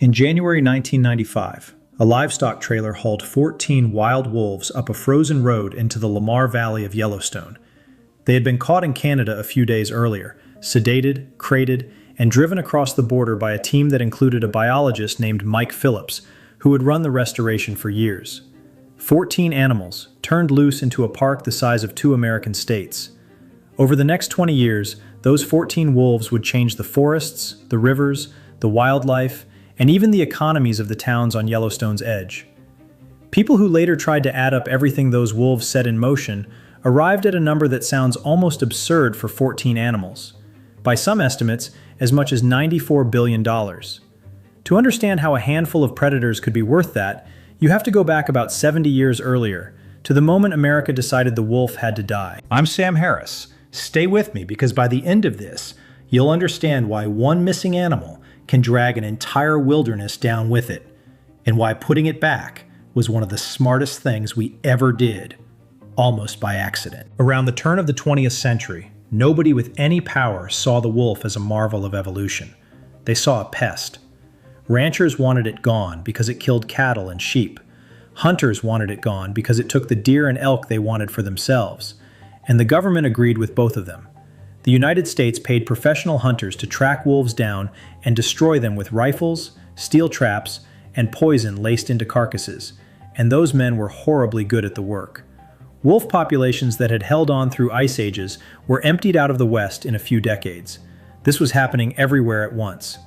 In January 1995, a livestock trailer hauled 14 wild wolves up a frozen road into the Lamar Valley of Yellowstone. They had been caught in Canada a few days earlier, sedated, crated, and driven across the border by a team that included a biologist named Mike Phillips, who had run the restoration for years. 14 animals, turned loose into a park the size of 2 American states. Over the next 20 years, those 14 wolves would change the forests, the rivers, the wildlife, and even the economies of the towns on Yellowstone's edge. People who later tried to add up everything those wolves set in motion arrived at a number that sounds almost absurd for 14 animals. By some estimates, as much as $94 billion. To understand how a handful of predators could be worth that, you have to go back about 70 years earlier, to the moment America decided the wolf had to die. I'm Sam Harris. Stay with me because by the end of this, you'll understand why one missing animal can drag an entire wilderness down with it, and why putting it back was one of the smartest things we ever did, almost by accident. Around the turn of the 20th century, nobody with any power saw the wolf as a marvel of evolution. They saw a pest. Ranchers wanted it gone because it killed cattle and sheep. Hunters wanted it gone because it took the deer and elk they wanted for themselves. And the government agreed with both of them. The United States paid professional hunters to track wolves down and destroy them with rifles, steel traps, and poison laced into carcasses, and those men were horribly good at the work. Wolf populations that had held on through ice ages were emptied out of the West in a few decades. This was happening everywhere at once.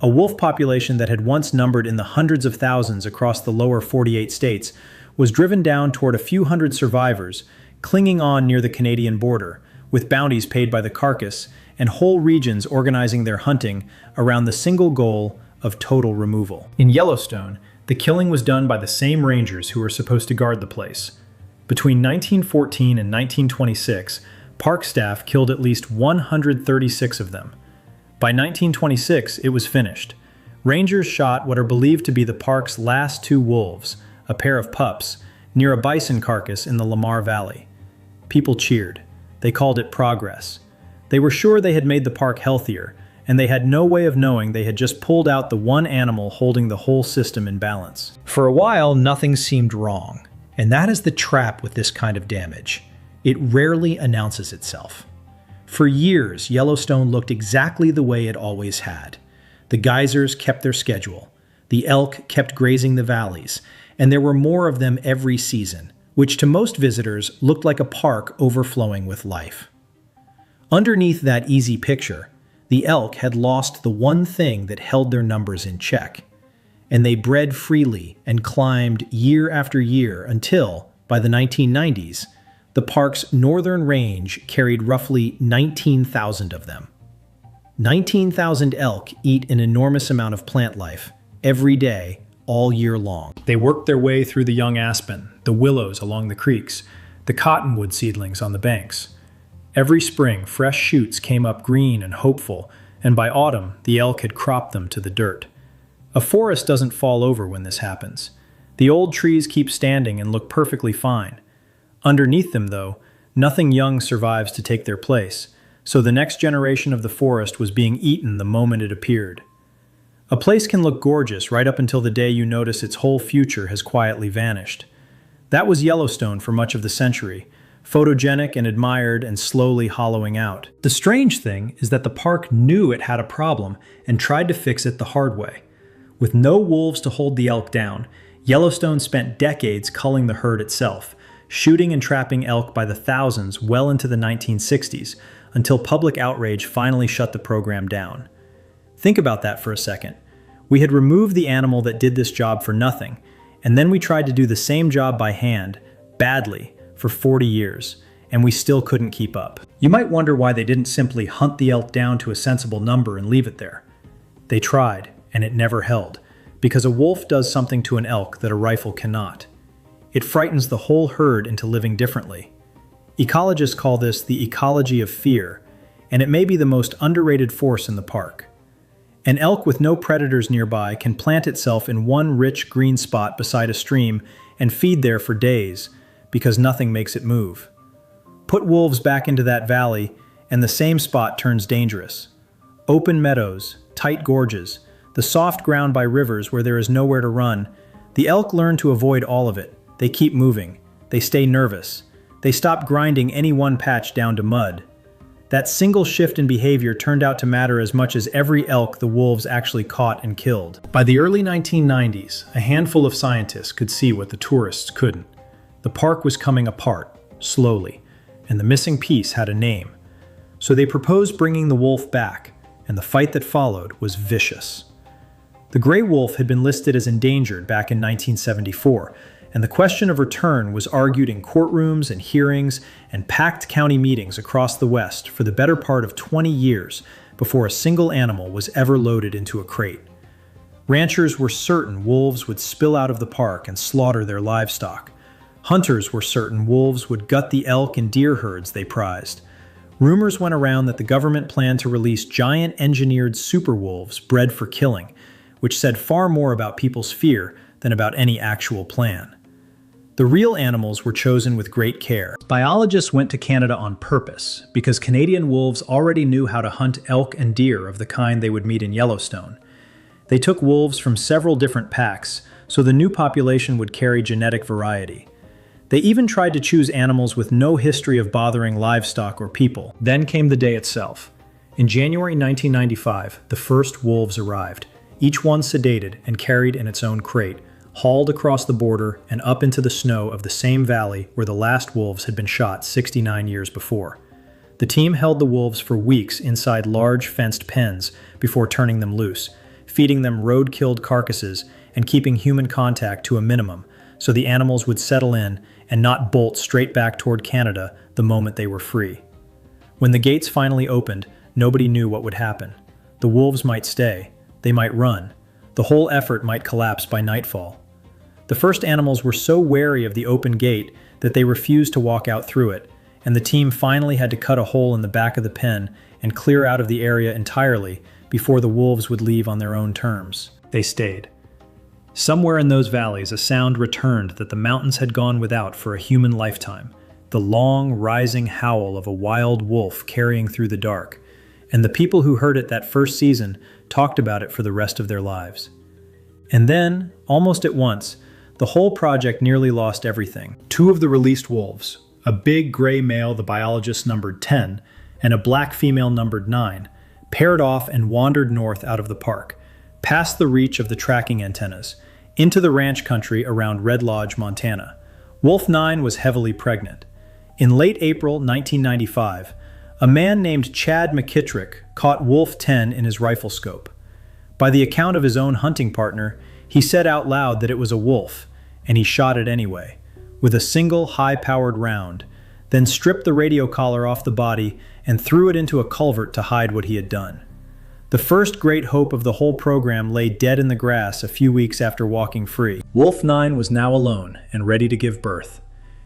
A wolf population that had once numbered in the hundreds of thousands across the lower 48 states was driven down toward a few hundred survivors, clinging on near the Canadian border, with bounties paid by the carcass, and whole regions organizing their hunting around the single goal of total removal. In Yellowstone, the killing was done by the same rangers who were supposed to guard the place. Between 1914 and 1926, park staff killed at least 136 of them. By 1926, it was finished. Rangers shot what are believed to be the park's last 2 wolves, a pair of pups, near a bison carcass in the Lamar Valley. People cheered. They called it progress. They were sure they had made the park healthier, and they had no way of knowing they had just pulled out the one animal holding the whole system in balance. For a while, nothing seemed wrong, and that is the trap with this kind of damage. It rarely announces itself. For years, Yellowstone looked exactly the way it always had. The geysers kept their schedule. The elk kept grazing the valleys, and there were more of them every season, which to most visitors looked like a park overflowing with life. Underneath that easy picture, the elk had lost the one thing that held their numbers in check, and they bred freely and climbed year after year until, by the 1990s, the park's northern range carried roughly 19,000 of them. 19,000 elk eat an enormous amount of plant life every day, all year long. They worked their way through the young aspen, the willows along the creeks, the cottonwood seedlings on the banks. Every spring, fresh shoots came up green and hopeful, and by autumn, the elk had cropped them to the dirt. A forest doesn't fall over when this happens. The old trees keep standing and look perfectly fine. Underneath them, though, nothing young survives to take their place, so the next generation of the forest was being eaten the moment it appeared. A place can look gorgeous right up until the day you notice its whole future has quietly vanished. That was Yellowstone for much of the century, photogenic and admired and slowly hollowing out. The strange thing is that the park knew it had a problem and tried to fix it the hard way. With no wolves to hold the elk down, Yellowstone spent decades culling the herd itself, shooting and trapping elk by the thousands well into the 1960s, until public outrage finally shut the program down. Think about that for a second. We had removed the animal that did this job for nothing, and then we tried to do the same job by hand, badly, for 40 years, and we still couldn't keep up. You might wonder why they didn't simply hunt the elk down to a sensible number and leave it there. They tried, and it never held, because a wolf does something to an elk that a rifle cannot. It frightens the whole herd into living differently. Ecologists call this the ecology of fear, and it may be the most underrated force in the park. An elk with no predators nearby can plant itself in one rich green spot beside a stream and feed there for days, because nothing makes it move. Put wolves back into that valley, and the same spot turns dangerous. Open meadows, tight gorges, the soft ground by rivers where there is nowhere to run. The elk learn to avoid all of it. They keep moving. They stay nervous. They stop grinding any one patch down to mud. That single shift in behavior turned out to matter as much as every elk the wolves actually caught and killed. By the early 1990s, a handful of scientists could see what the tourists couldn't. The park was coming apart, slowly, and the missing piece had a name. So they proposed bringing the wolf back, and the fight that followed was vicious. The gray wolf had been listed as endangered back in 1974, and the question of return was argued in courtrooms and hearings and packed county meetings across the West for the better part of 20 years before a single animal was ever loaded into a crate. Ranchers were certain wolves would spill out of the park and slaughter their livestock. Hunters were certain wolves would gut the elk and deer herds they prized. Rumors went around that the government planned to release giant engineered super wolves bred for killing, which said far more about people's fear than about any actual plan. The real animals were chosen with great care. Biologists went to Canada on purpose because Canadian wolves already knew how to hunt elk and deer of the kind they would meet in Yellowstone. They took wolves from several different packs, so the new population would carry genetic variety. They even tried to choose animals with no history of bothering livestock or people. Then came the day itself. In January 1995, the first wolves arrived, each one sedated and carried in its own crate, hauled across the border and up into the snow of the same valley where the last wolves had been shot 69 years before. The team held the wolves for weeks inside large fenced pens before turning them loose, feeding them road-killed carcasses and keeping human contact to a minimum so the animals would settle in and not bolt straight back toward Canada the moment they were free. When the gates finally opened, nobody knew what would happen. The wolves might stay, they might run, the whole effort might collapse by nightfall. The first animals were so wary of the open gate that they refused to walk out through it, and the team finally had to cut a hole in the back of the pen and clear out of the area entirely before the wolves would leave on their own terms. They stayed. Somewhere in those valleys, a sound returned that the mountains had gone without for a human lifetime, the long, rising howl of a wild wolf carrying through the dark, and the people who heard it that first season talked about it for the rest of their lives. And then, almost at once, the whole project nearly lost everything. Two of the released wolves, a big gray male the biologists numbered 10, and a black female numbered 9, paired off and wandered north out of the park, past the reach of the tracking antennas, into the ranch country around Red Lodge, Montana. Wolf 9 was heavily pregnant. In late April 1995, a man named Chad McKittrick caught Wolf 10 in his rifle scope. By the account of his own hunting partner, he said out loud that it was a wolf, and he shot it anyway, with a single high-powered round, then stripped the radio collar off the body and threw it into a culvert to hide what he had done. The first great hope of the whole program lay dead in the grass a few weeks after walking free. Wolf 9 was now alone and ready to give birth.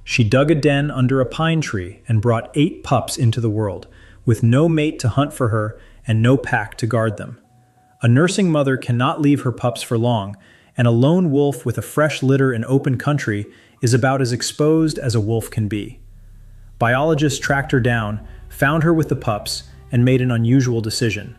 She dug a den under a pine tree and brought 8 pups into the world, with no mate to hunt for her and no pack to guard them. A nursing mother cannot leave her pups for long, and a lone wolf with a fresh litter in open country is about as exposed as a wolf can be. Biologists tracked her down, found her with the pups, and made an unusual decision.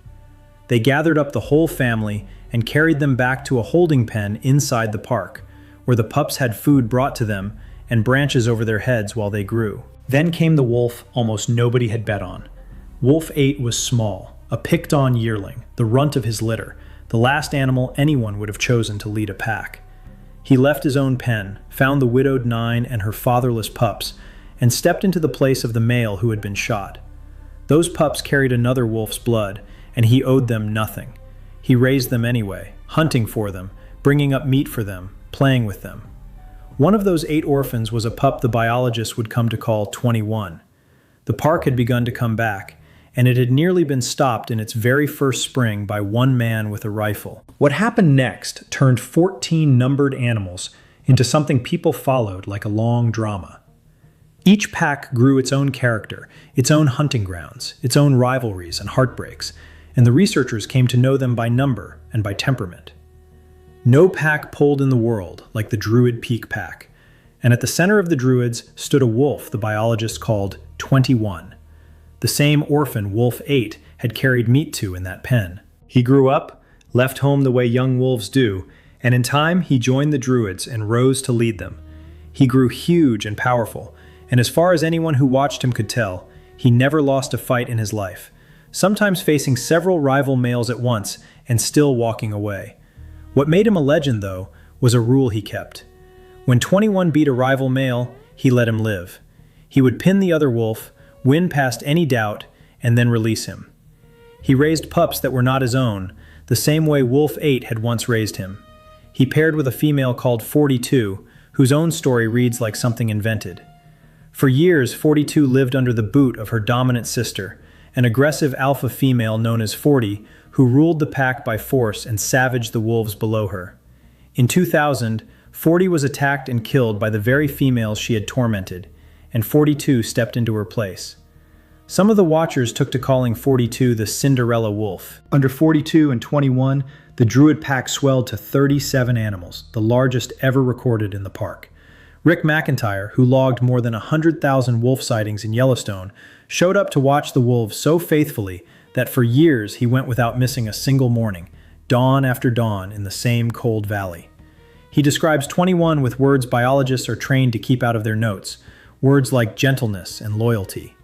They gathered up the whole family and carried them back to a holding pen inside the park, where the pups had food brought to them and branches over their heads while they grew. Then came the wolf almost nobody had bet on. Wolf 8 was small, a picked-on yearling, the runt of his litter, the last animal anyone would have chosen to lead a pack. He left his own pen, found the widowed 9 and her fatherless pups, and stepped into the place of the male who had been shot. Those pups carried another wolf's blood, and he owed them nothing. He raised them anyway, hunting for them, bringing up meat for them, playing with them. One of those 8 orphans was a pup the biologists would come to call 21. The park had begun to come back, and it had nearly been stopped in its very first spring by one man with a rifle. What happened next turned 14 numbered animals into something people followed like a long drama. Each pack grew its own character, its own hunting grounds, its own rivalries and heartbreaks, and the researchers came to know them by number and by temperament. No pack pulled in the world like the Druid Peak pack, and at the center of the Druids stood a wolf the biologists called 21. The same orphan Wolf 8 had carried meat to in that pen. He grew up, left home the way young wolves do, and in time he joined the Druids and rose to lead them. He grew huge and powerful, and as far as anyone who watched him could tell, he never lost a fight in his life, sometimes facing several rival males at once and still walking away. What made him a legend, though, was a rule he kept. When 21 beat a rival male, he let him live. He would pin the other wolf, win past any doubt, and then release him. He raised pups that were not his own, the same way Wolf 8 had once raised him. He paired with a female called 42, whose own story reads like something invented. For years, 42 lived under the boot of her dominant sister, an aggressive alpha female known as 40, who ruled the pack by force and savaged the wolves below her. In 2000, 40 was attacked and killed by the very females she had tormented, and 42 stepped into her place. Some of the watchers took to calling 42 the Cinderella wolf. Under 42 and 21, the Druid pack swelled to 37 animals, the largest ever recorded in the park. Rick McIntyre, who logged more than 100,000 wolf sightings in Yellowstone, showed up to watch the wolves so faithfully that for years he went without missing a single morning, dawn after dawn in the same cold valley. He describes 21 with words biologists are trained to keep out of their notes, words like gentleness and loyalty.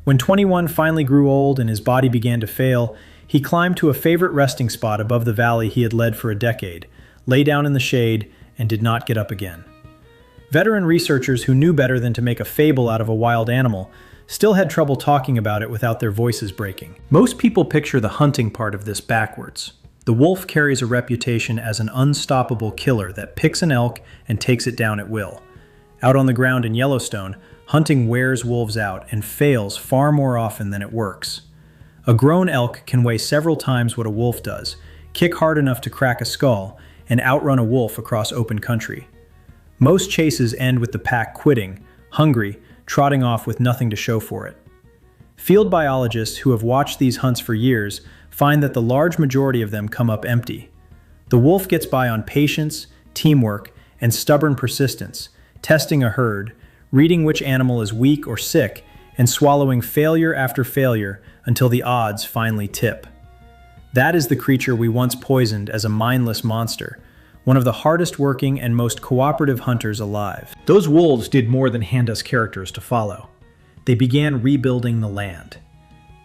When 21 finally grew old and his body began to fail, he climbed to a favorite resting spot above the valley he had led for a decade, lay down in the shade, and did not get up again. Veteran researchers who knew better than to make a fable out of a wild animal still had trouble talking about it without their voices breaking. Most people picture the hunting part of this backwards. The wolf carries a reputation as an unstoppable killer that picks an elk and takes it down at will. Out on the ground in Yellowstone, hunting wears wolves out and fails far more often than it works. A grown elk can weigh several times what a wolf does, kick hard enough to crack a skull, and outrun a wolf across open country. Most chases end with the pack quitting, hungry, trotting off with nothing to show for it. Field biologists who have watched these hunts for years find that the large majority of them come up empty. The wolf gets by on patience, teamwork, and stubborn persistence, testing a herd, reading which animal is weak or sick, and swallowing failure after failure until the odds finally tip. That is the creature we once poisoned as a mindless monster, one of the hardest working and most cooperative hunters alive. Those wolves did more than hand us characters to follow. They began rebuilding the land.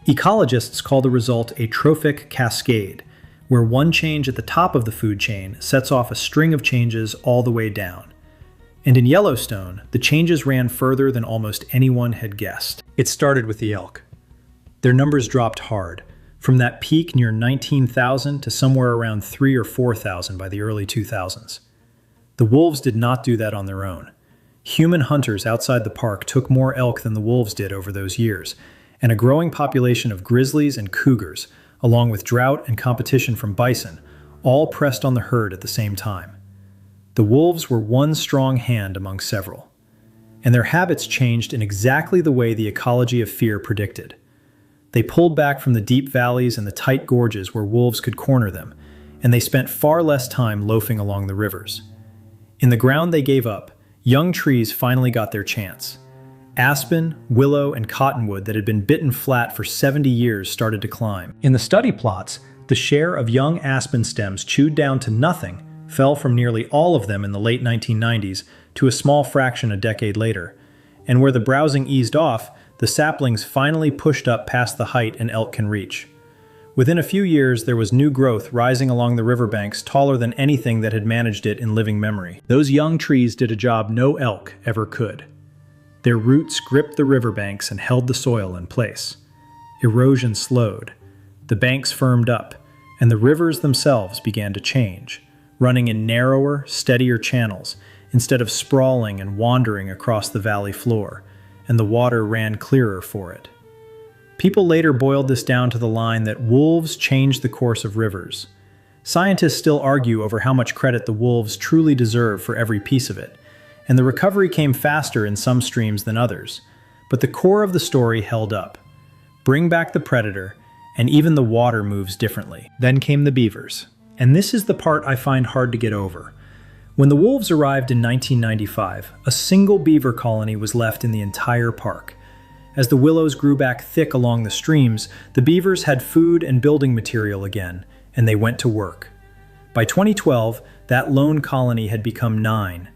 Ecologists call the result a trophic cascade, where one change at the top of the food chain sets off a string of changes all the way down. And in Yellowstone, the changes ran further than almost anyone had guessed. It started with the elk. Their numbers dropped hard, from that peak near 19,000 to somewhere around 3,000 or 4,000 by the early 2000s. The wolves did not do that on their own. Human hunters outside the park took more elk than the wolves did over those years, and a growing population of grizzlies and cougars, along with drought and competition from bison, all pressed on the herd at the same time. The wolves were one strong hand among several, and their habits changed in exactly the way the ecology of fear predicted. They pulled back from the deep valleys and the tight gorges where wolves could corner them, and they spent far less time loafing along the rivers. In the ground they gave up, young trees finally got their chance. Aspen, willow, and cottonwood that had been bitten flat for 70 years started to climb. In the study plots, the share of young aspen stems chewed down to nothing fell from nearly all of them in the late 1990s to a small fraction a decade later, and where the browsing eased off, the saplings finally pushed up past the height an elk can reach. Within a few years, there was new growth rising along the riverbanks taller than anything that had managed it in living memory. Those young trees did a job no elk ever could. Their roots gripped the riverbanks and held the soil in place. Erosion slowed, the banks firmed up, and the rivers themselves began to change, running in narrower, steadier channels instead of sprawling and wandering across the valley floor, and the water ran clearer for it. People later boiled this down to the line that wolves changed the course of rivers. Scientists still argue over how much credit the wolves truly deserve for every piece of it, and the recovery came faster in some streams than others, but the core of the story held up. Bring back the predator, and even the water moves differently. Then came the beavers, and this is the part I find hard to get over. When the wolves arrived in 1995, a single beaver colony was left in the entire park. As the willows grew back thick along the streams, the beavers had food and building material again, and they went to work. By 2012, that lone colony had become 9.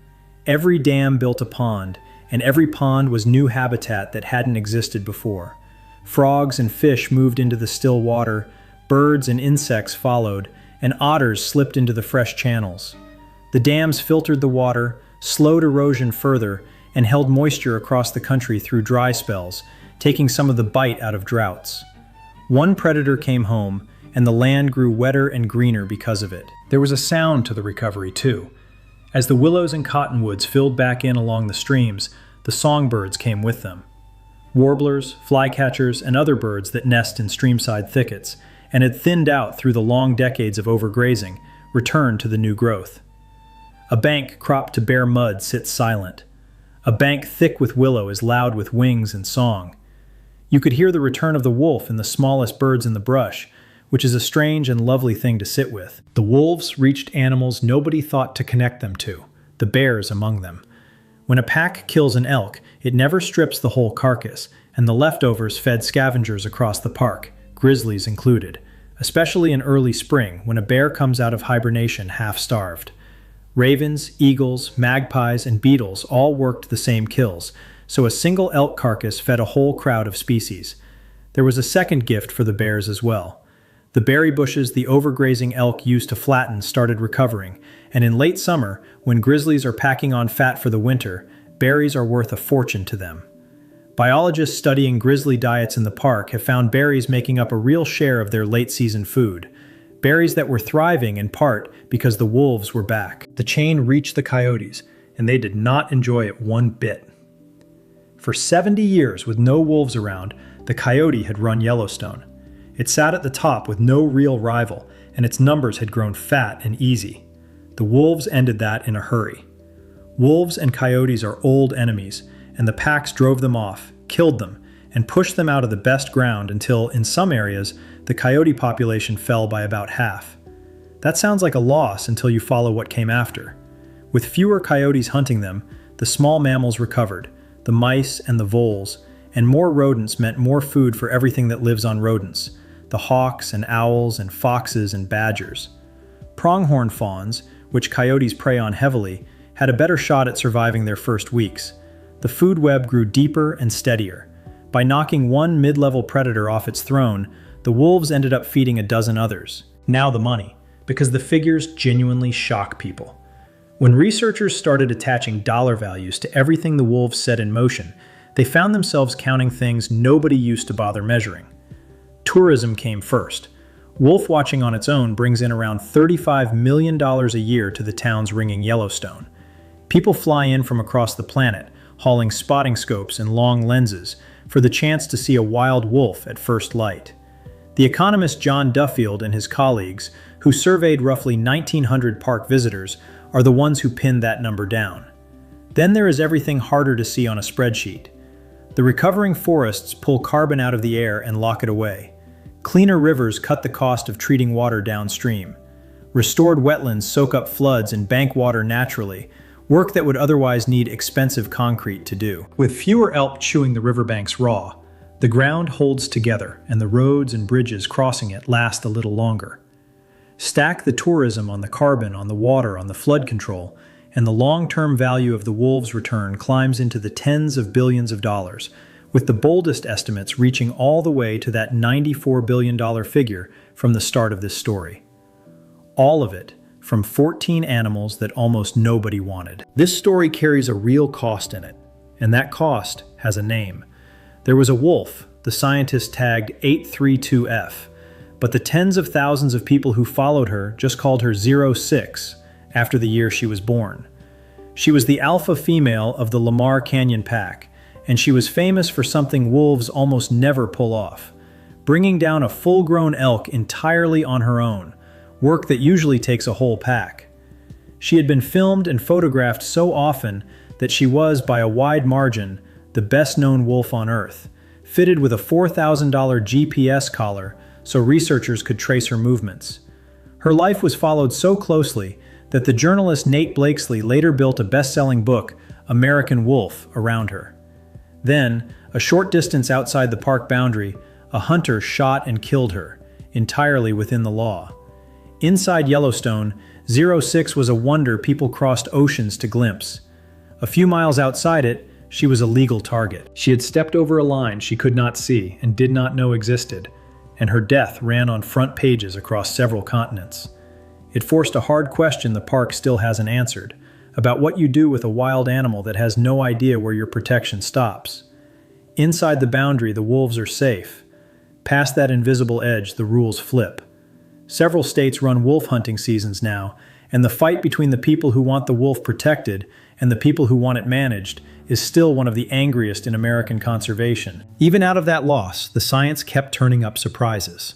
Every dam built a pond, and every pond was new habitat that hadn't existed before. Frogs and fish moved into the still water, birds and insects followed, and otters slipped into the fresh channels. The dams filtered the water, slowed erosion further, and held moisture across the country through dry spells, taking some of the bite out of droughts. One predator came home, and the land grew wetter and greener because of it. There was a sound to the recovery, too. As the willows and cottonwoods filled back in along the streams, the songbirds came with them. Warblers, flycatchers, and other birds that nest in streamside thickets, and had thinned out through the long decades of overgrazing, returned to the new growth. A bank cropped to bare mud sits silent. A bank thick with willow is loud with wings and song. You could hear the return of the wolf and the smallest birds in the brush, which is a strange and lovely thing to sit with. The wolves reached animals nobody thought to connect them to, the bears among them. When a pack kills an elk, it never strips the whole carcass, and the leftovers fed scavengers across the park, grizzlies included, especially in early spring when a bear comes out of hibernation half-starved. Ravens, eagles, magpies, and beetles all worked the same kills, so a single elk carcass fed a whole crowd of species. There was a second gift for the bears as well. The berry bushes the overgrazing elk used to flatten started recovering, and in late summer, when grizzlies are packing on fat for the winter, berries are worth a fortune to them. Biologists studying grizzly diets in the park have found berries making up a real share of their late-season food. Berries that were thriving in part because the wolves were back. The chain reached the coyotes, and they did not enjoy it one bit. For 70 years, with no wolves around, the coyote had run Yellowstone. It sat at the top with no real rival, and its numbers had grown fat and easy. The wolves ended that in a hurry. Wolves and coyotes are old enemies, and the packs drove them off, killed them, and pushed them out of the best ground until, in some areas, the coyote population fell by about half. That sounds like a loss until you follow what came after. With fewer coyotes hunting them, the small mammals recovered, the mice and the voles, and more rodents meant more food for everything that lives on rodents, the hawks and owls and foxes and badgers. Pronghorn fawns, which coyotes prey on heavily, had a better shot at surviving their first weeks. The food web grew deeper and steadier. By knocking one mid-level predator off its throne, the wolves ended up feeding a dozen others. Now the money, because the figures genuinely shock people. When researchers started attaching dollar values to everything the wolves set in motion, they found themselves counting things nobody used to bother measuring. Tourism came first. Wolf watching on its own brings in around $35 million a year to the town's ringing Yellowstone. People fly in from across the planet, hauling spotting scopes and long lenses, for the chance to see a wild wolf at first light. The economist John Duffield and his colleagues, who surveyed roughly 1,900 park visitors, are the ones who pinned that number down. Then there is everything harder to see on a spreadsheet. The recovering forests pull carbon out of the air and lock it away. Cleaner rivers cut the cost of treating water downstream. Restored wetlands soak up floods and bank water naturally, work that would otherwise need expensive concrete to do. With fewer elk chewing the riverbanks raw, the ground holds together and the roads and bridges crossing it last a little longer. Stack the tourism on the carbon, on the water, on the flood control, and the long-term value of the wolves' return climbs into the tens of billions of dollars, with the boldest estimates reaching all the way to that $94 billion figure from the start of this story. All of it from 14 animals that almost nobody wanted. This story carries a real cost in it, and that cost has a name. There was a wolf, the scientists tagged 832F, but the tens of thousands of people who followed her just called her 06 after the year she was born. She was the alpha female of the Lamar Canyon Pack, and she was famous for something wolves almost never pull off: bringing down a full-grown elk entirely on her own, work that usually takes a whole pack. She had been filmed and photographed so often that she was, by a wide margin, the best-known wolf on Earth, fitted with a $4,000 GPS collar so researchers could trace her movements. Her life was followed so closely that the journalist Nate Blakesley later built a best-selling book, American Wolf, around her. Then, a short distance outside the park boundary, a hunter shot and killed her, entirely within the law. Inside Yellowstone, 06 was a wonder people crossed oceans to glimpse. A few miles outside it, she was a legal target. She had stepped over a line she could not see and did not know existed, and her death ran on front pages across several continents. It forced a hard question the park still hasn't answered, about what you do with a wild animal that has no idea where your protection stops. Inside the boundary, the wolves are safe. Past that invisible edge, the rules flip. Several states run wolf hunting seasons now, and the fight between the people who want the wolf protected and the people who want it managed is still one of the angriest in American conservation. Even out of that loss, the science kept turning up surprises.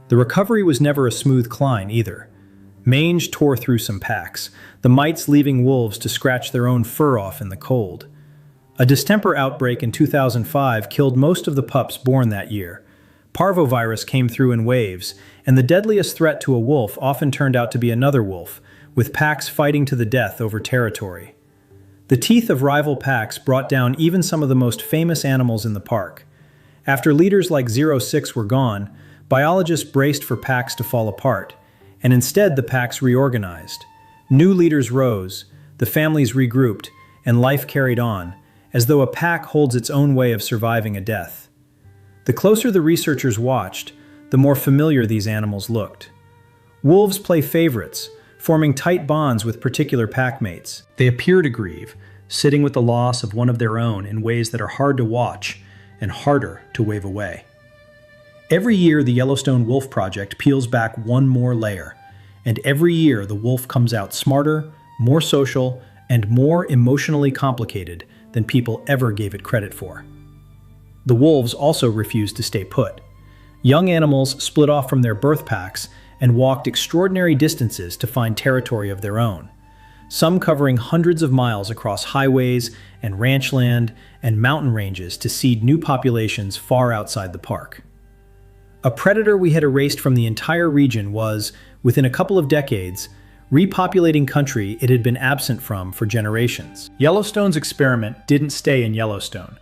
The recovery was never a smooth climb either. Mange tore through some packs, the mites leaving wolves to scratch their own fur off in the cold. A distemper outbreak in 2005 killed most of the pups born that year. Parvovirus came through in waves, and the deadliest threat to a wolf often turned out to be another wolf, with packs fighting to the death over territory. The teeth of rival packs brought down even some of the most famous animals in the park. After leaders like 06 were gone, biologists braced for packs to fall apart, and instead the packs reorganized. New leaders rose, the families regrouped, and life carried on, as though a pack holds its own way of surviving a death. The closer the researchers watched, the more familiar these animals looked. Wolves play favorites, forming tight bonds with particular packmates. They appear to grieve, sitting with the loss of one of their own in ways that are hard to watch and harder to wave away. Every year, the Yellowstone Wolf Project peels back one more layer, and every year the wolf comes out smarter, more social, and more emotionally complicated than people ever gave it credit for. The wolves also refused to stay put. Young animals split off from their birth packs and walked extraordinary distances to find territory of their own, some covering hundreds of miles across highways and ranch land and mountain ranges to seed new populations far outside the park. A predator we had erased from the entire region was, within a couple of decades, repopulating country it had been absent from for generations. Yellowstone's experiment didn't stay in Yellowstone.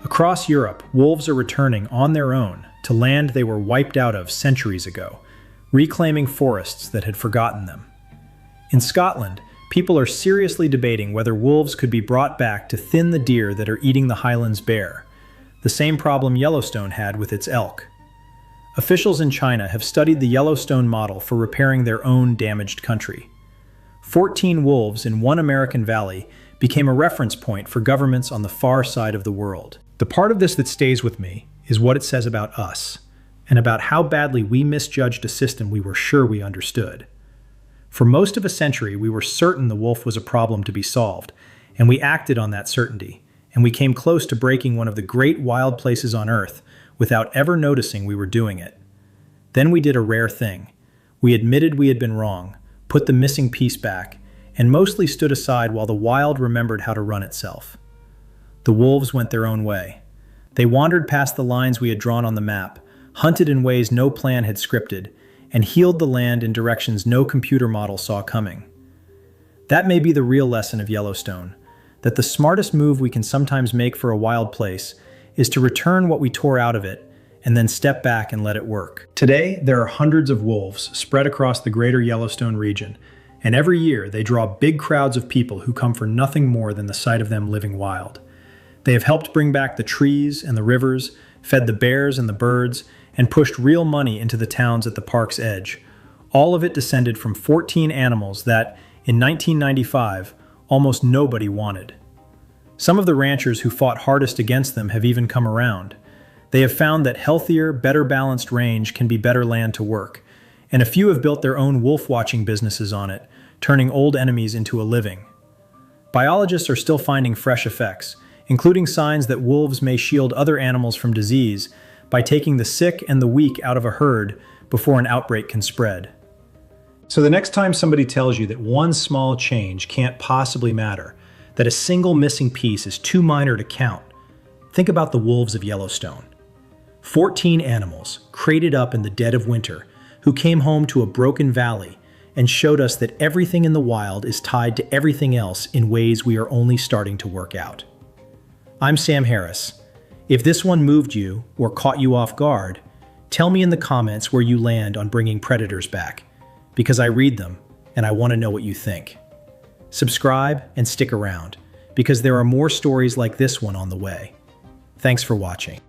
Across Europe, wolves are returning on their own to land they were wiped out of centuries ago, reclaiming forests that had forgotten them. In Scotland, people are seriously debating whether wolves could be brought back to thin the deer that are eating the highlands bare, the same problem Yellowstone had with its elk. Officials in China have studied the Yellowstone model for repairing their own damaged country. 14 wolves in one American valley became a reference point for governments on the far side of the world. The part of this that stays with me is what it says about us, and about how badly we misjudged a system we were sure we understood. For most of a century, we were certain the wolf was a problem to be solved, and we acted on that certainty, and we came close to breaking one of the great wild places on Earth without ever noticing we were doing it. Then we did a rare thing. We admitted we had been wrong, put the missing piece back, and mostly stood aside while the wild remembered how to run itself. The wolves went their own way. They wandered past the lines we had drawn on the map, hunted in ways no plan had scripted, and healed the land in directions no computer model saw coming. That may be the real lesson of Yellowstone, that the smartest move we can sometimes make for a wild place is to return what we tore out of it and then step back and let it work. Today, there are hundreds of wolves spread across the greater Yellowstone region, and every year they draw big crowds of people who come for nothing more than the sight of them living wild. They have helped bring back the trees and the rivers, fed the bears and the birds, and pushed real money into the towns at the park's edge. All of it descended from 14 animals that, in 1995, almost nobody wanted. Some of the ranchers who fought hardest against them have even come around. They have found that healthier, better balanced range can be better land to work, and a few have built their own wolf-watching businesses on it, turning old enemies into a living. Biologists are still finding fresh effects, including signs that wolves may shield other animals from disease by taking the sick and the weak out of a herd before an outbreak can spread. So the next time somebody tells you that one small change can't possibly matter, that a single missing piece is too minor to count, think about the wolves of Yellowstone. 14 animals, crated up in the dead of winter, who came home to a broken valley and showed us that everything in the wild is tied to everything else in ways we are only starting to work out. I'm Sam Harris. If this one moved you or caught you off guard, tell me in the comments where you land on bringing predators back. because I read them and I want to know what you think. Subscribe and stick around, because there are more stories like this one on the way. Thanks for watching.